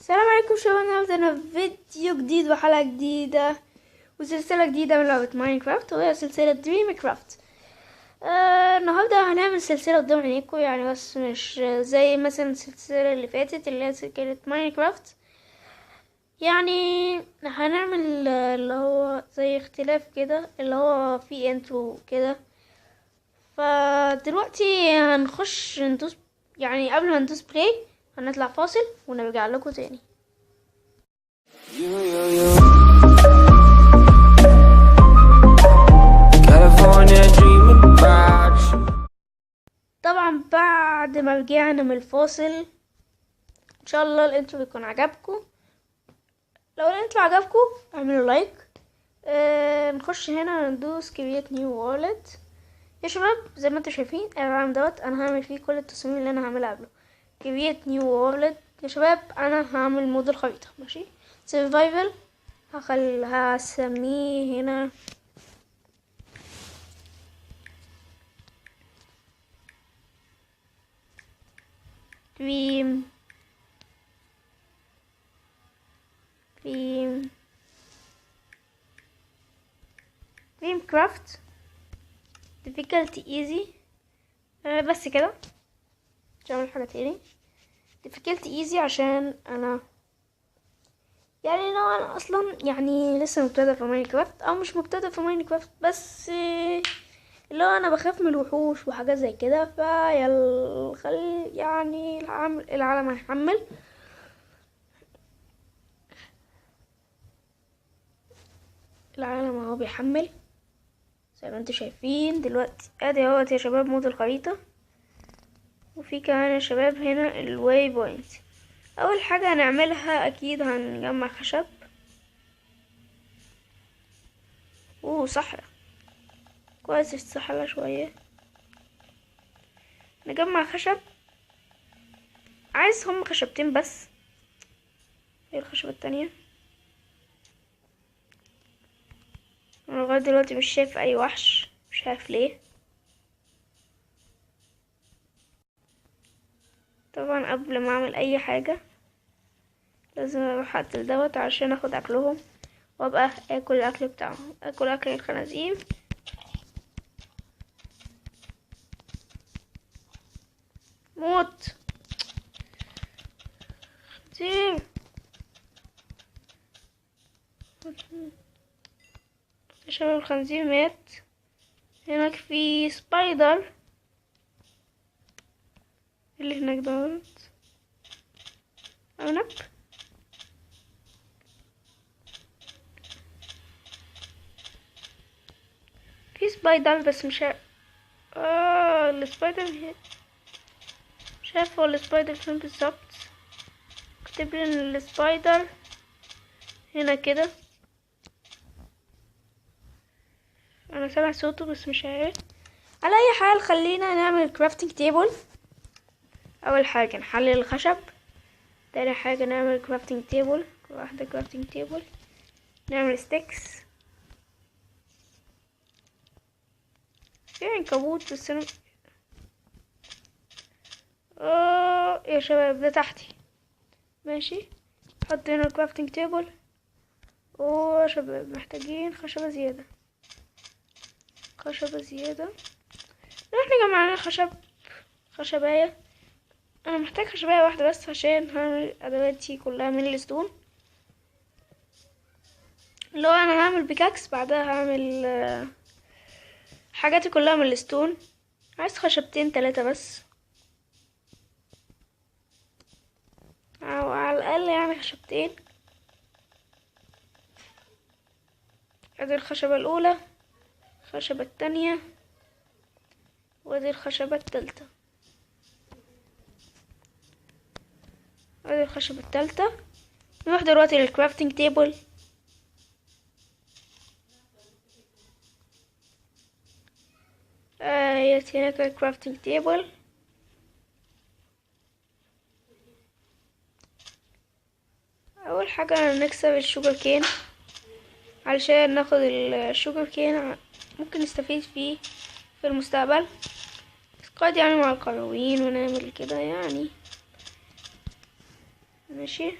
السلام عليكم شباب، النهارده انا في فيديو جديد وحلقة جديدة وسلسلة جديدة من لعبة ماينكرافت، وهي سلسلة دريم كرافت. النهارده هنعمل سلسلة قدام عينيكم يعني، بس مش زي مثلا السلسلة اللي فاتت اللي هي سلسلة ماينكرافت. يعني هنعمل اللي هو زي اختلاف كده، اللي هو فيه انترو كده. فدلوقتي هنخش ندوس، يعني قبل ما ندوس بلاي هنطلع فاصل ونرجع لكم تاني. طبعا بعد ما رجعنا من الفاصل ان شاء الله الانترو يكون عجبكم. لو الانترو عجبكم اعملوا لايك. نخش هنا ندوس كرييت نيو وورلد يا شباب. زي ما انتم شايفين العالم دوت انا هعمل فيه كل التصاميم اللي انا هعملها قبله. كرييت نيو وورلد يا شباب، انا هعمل مود الخريطة. ماشي، سرفايفل هسميه هنا دريم كرافت difficulty easy. بس كده، مش هعمل حاجة تاني. difficulty easy عشان انا يعني لو انا اصلا يعني لسه مبتدئ في ماينكرافت او مش مبتدئ في ماينكرافت، بس اللي هو انا بخاف من الوحوش وحاجات زي كده. خلي يعني العالم هيحمل. العالم اهو بيحمل زي ما انتوا شايفين دلوقتي. ادي اهوت يا شباب مود الخريطة، وفي كمان يا شباب هنا الواي بوينت. اول حاجة هنعملها اكيد هنجمع خشب. صحراء كويس، الصحراء شوية. نجمع خشب، عايز هم خشبتين بس. ايه الخشبة التانية؟ انا لغاية دلوقتي مش شايف اي وحش، مش عارف ليه. طبعا قبل ما اعمل اي حاجة لازم اروح اقتل دوت عشان اخد اكلهم وابقى اكل الاكل بتاعهم، اكل اكل الخنازير. موت خنزير. يا شباب الخنزير مات. هناك في سبايدر اللي هناك دوت هناك. في سبايدر بس مش عارف. السبايدر مش عارف هو السبايدر فين بالظبط. كتب لي ان السبايدر هنا كده. انا سامع صوته بس مش عارف. على اي حال خلينا نعمل كرافتنج تيبل. اول حاجه نحلل الخشب، تاني حاجه نعمل كرافتنج تيبل، واحده كرافتنج تيبل. نعمل ستيكس. في عنكبوت بس انا يا شباب ده تحتي. ماشي، نحط هنا الكرافتنج تيبل. يا شباب محتاجين خشبة زيادة. احنا جمعنا خشباية. انا محتاج خشباية واحدة بس عشان هعمل ادواتي كلها من الستون. لو انا هعمل بيكاكس بعدها هعمل حاجاتي كلها من الستون. عايز خشبتين 3 بس، او على الاقل يعني خشبتين. ادي الخشبة الاولى، الخشبة التانية، وادي الخشبة التالتة. ادي الخشبة التالتة. نروح دلوقتي للكرافتنج تيبل. هناك الكرافتنج تيبل. اول حاجة نكسب الشوجر كين علشان ناخد الشوجر كين، ممكن نستفيد فيه في المستقبل. قد يعني مع القرويين ونعمل كده يعني. ماشي،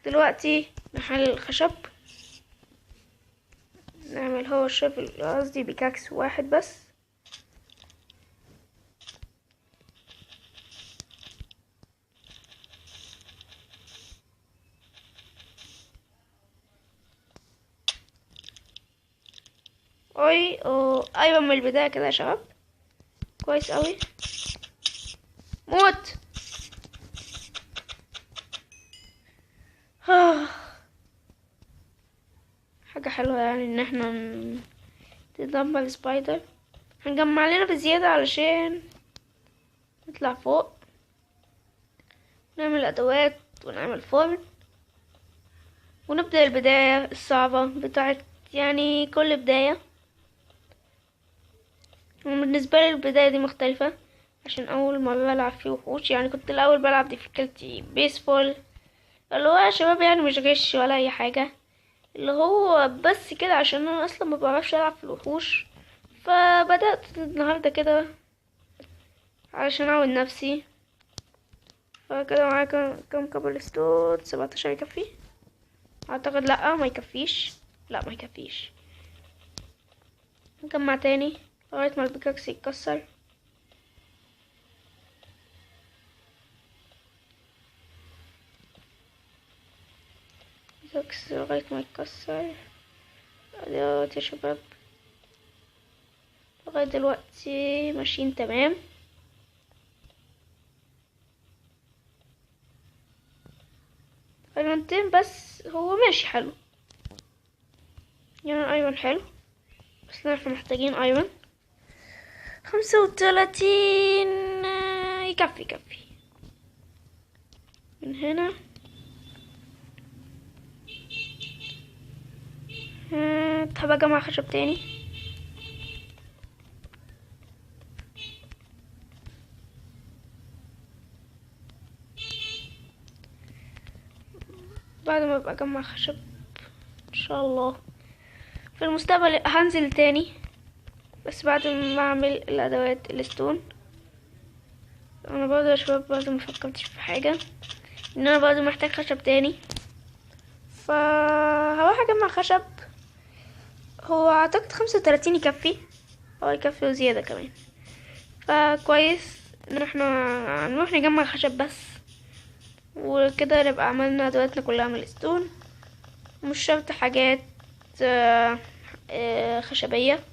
دلوقتي نحل الخشب، نعمل هو الشبل، قصدي بيكاكس واحد بس. ايوه من البداية كده يا شباب، كويس قوي. موت. حاجة حلوة يعني ان احنا نتدمر السبايدر. هنجمع لنا بزيادة علشان نطلع فوق، نعمل ادوات ونعمل فرن، ونبدأ البداية الصعبة بتاعت يعني كل بداية. وبالنسبة لي البداية دي مختلفة عشان أول مرة ألعب فيه وحوش. يعني كنت الأول بلعب ديفيكولتي بيسبول، اللي هو يا شباب يعني مش غش ولا أي حاجة، اللي هو بس كده عشان أنا أصلا ما بعرفش ألعب في الوحوش. فبدأت النهاردة كده علشان أعود نفسي. فكده معايا كم كابل ستون؟ 17 يكفي أعتقد. لأ ما يكفيش، لأ ما يكفيش. نجمع تاني لغاية ما البيكاكس يتكسر. بيكاكس لغاية ما يتكسر. اديوت يا شباب، لغاية دلوقتي ماشيين تمام. ايرونتين بس، هو ماشي حلو يعني. ايرون حلو بس احنا محتاجين ايرون 35. يكفي من هنا. تحب اجمع خشب تاني. بعد ما ابقى اجمع خشب ان شاء الله في المستقبل هنزل تاني، بس بعد ما اعمل الادوات الستون. انا برضه يا شباب برضه مفكرتش في حاجة، ان انا برضه محتاج خشب تاني، فهروح اجمع خشب. هو اعتقد 35 يكفي، او يكفي وزيادة كمان. فكويس ان احنا هنروح نجمع خشب بس، وكده نبقى عملنا ادواتنا كلها من الستون. مش شرط حاجات خشبية.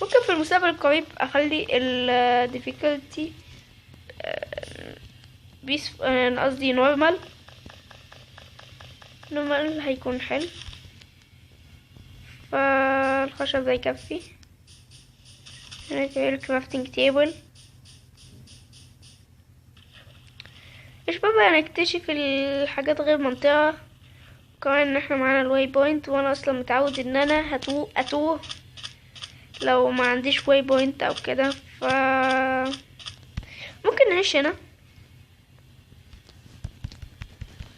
ممكن في المستقبل القريب اخلي ال difficulty بيس، قصدي نورمال هيكون حلو. فالخشب ده يكفي. هنا الكرافتنج تيبل. مش بقى نكتشف الحاجات غير منطقة. كمان ان احنا معانا الواي بوينت، وانا اصلا متعود ان انا اتوه لو ما عنديش واي بوينت او كده. ممكن نعيش هنا،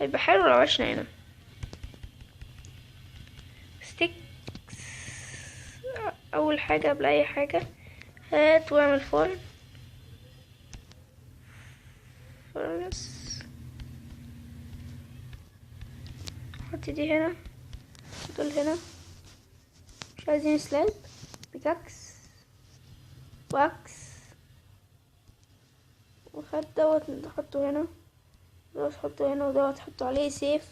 هيبقى حلو لو عشنا هنا. ستيكس اول حاجة قبل اي حاجة. هات واعمل فرنس. حط دي هنا، دول هنا. مش عايزين سلاب. بيكاكس واكس، وخد دوت نحطه هنا، دوت حطه هنا، ودوت حطه عليه سيف.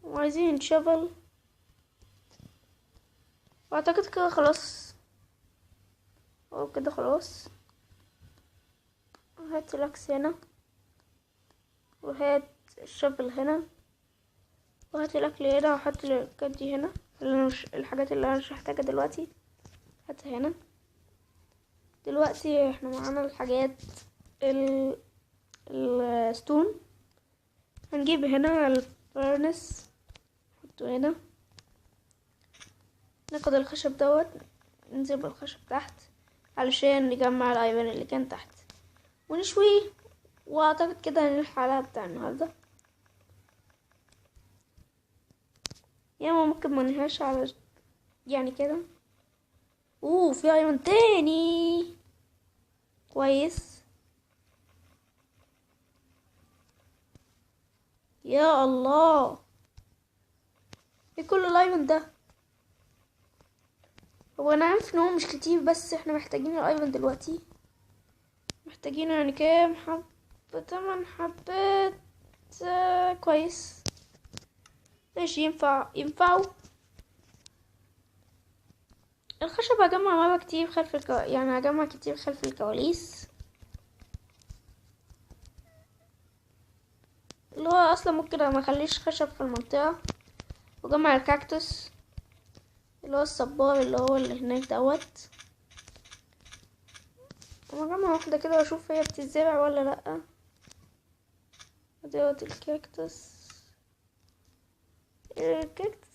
وعايزين شفل. واعتقد كده خلاص، او كده خلاص. هات الاكس هنا، وهات الشفل هنا، وهات الاكل هنا، وحط الكات دي هنا، الحاجات اللي انا مش محتاجة دلوقتي هاتها هنا. دلوقتي احنا معانا الحاجات الستون. هنجيب هنا الفرنس نحطه هنا، ناخد الخشب دوت ننزل بالخشب تحت علشان نجمع الايرون اللي كان تحت ونشويه. واعتقد كده ان الحلقة بتاع النهاردة يعني ممكن ما نهاش على يعني كده. في ايرون تاني كويس. يا الله، ايه كل الايفنت ده؟ هو انا عارف ان هو مش كتير، بس احنا محتاجين الايفنت دلوقتي. محتاجين يعني كام حبة؟ 8 حبات. كويس، ماشي، ينفعوا. الخشب هجمع مرة كتير خلف يعني هجمع كتير خلف الكواليس، اللي هو اصلا ممكن ما اخليش خشب في المنطقة، وجمع الكاكتوس اللي هو الصبار اللي هناك دوت. اجمع واحدة كده واشوف هي بتتزرع ولا لأ. دوت الكاكتوس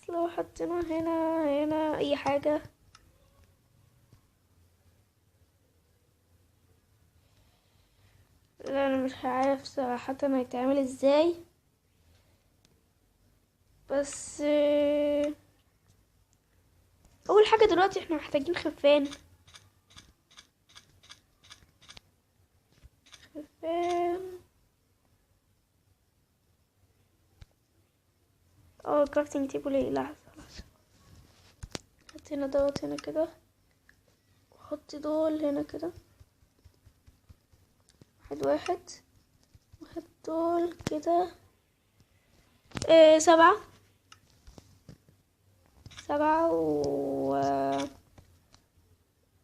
لو حطيناه هنا اي حاجة. لا انا مش عارف صراحة هيتعمل ازاي، بس اول حاجة دلوقتي احنا محتاجين خرفان. كرافتنج تيبل. ايه، لحظة. حط هنا دوت هنا كده، وحط دول هنا كده، واحد، وحط دول كده. 7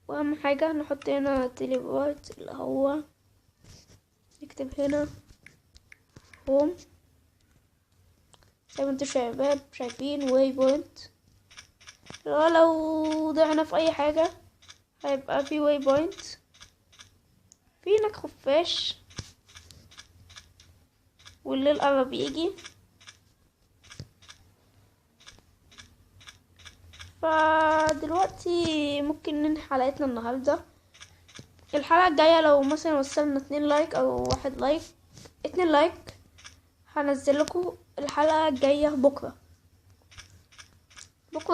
واهم حاجة نحط هنا تليبورت، اللي هو نكتب هنا هوم زي ما انتوا شايفين واي بوينت. لو ضعنا في اي حاجة هيبقى في واي بوينت. في هناك خفاش والليل قرب يجي، فدلوقتي ممكن ننهي حلقتنا النهاردة. الحلقة الجاية لو مثلا وصلنا 2 لايك او 1 لايك، 2 لايك، هنزل لكم الحلقة الجاية بكرة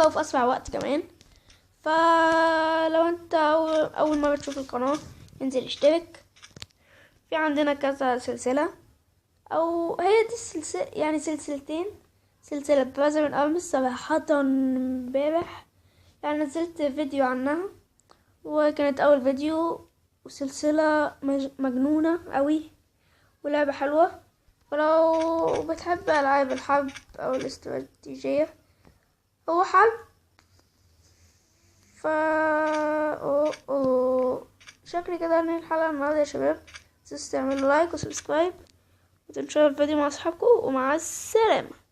وفي اسرع وقت كمان. فلو انت اول مرة تشوف القناة انزل اشترك. في عندنا كذا سلسلة، او هي دي السلسلة يعني سلسلتين. سلسلة براذر ارمز صراحة امبارح يعني نزلت فيديو عنها، وكانت اول فيديو، وسلسلة مجنونة قوي ولعبة حلوة. ولو بتحب العاب الحرب او الاستراتيجية هو حرب، شكلي كده ان الحلقة النهاردة يا شباب. متنسوش تعملوا لايك وسبسكرايب وتنشروا الفيديو مع اصحابكم، ومع السلامة.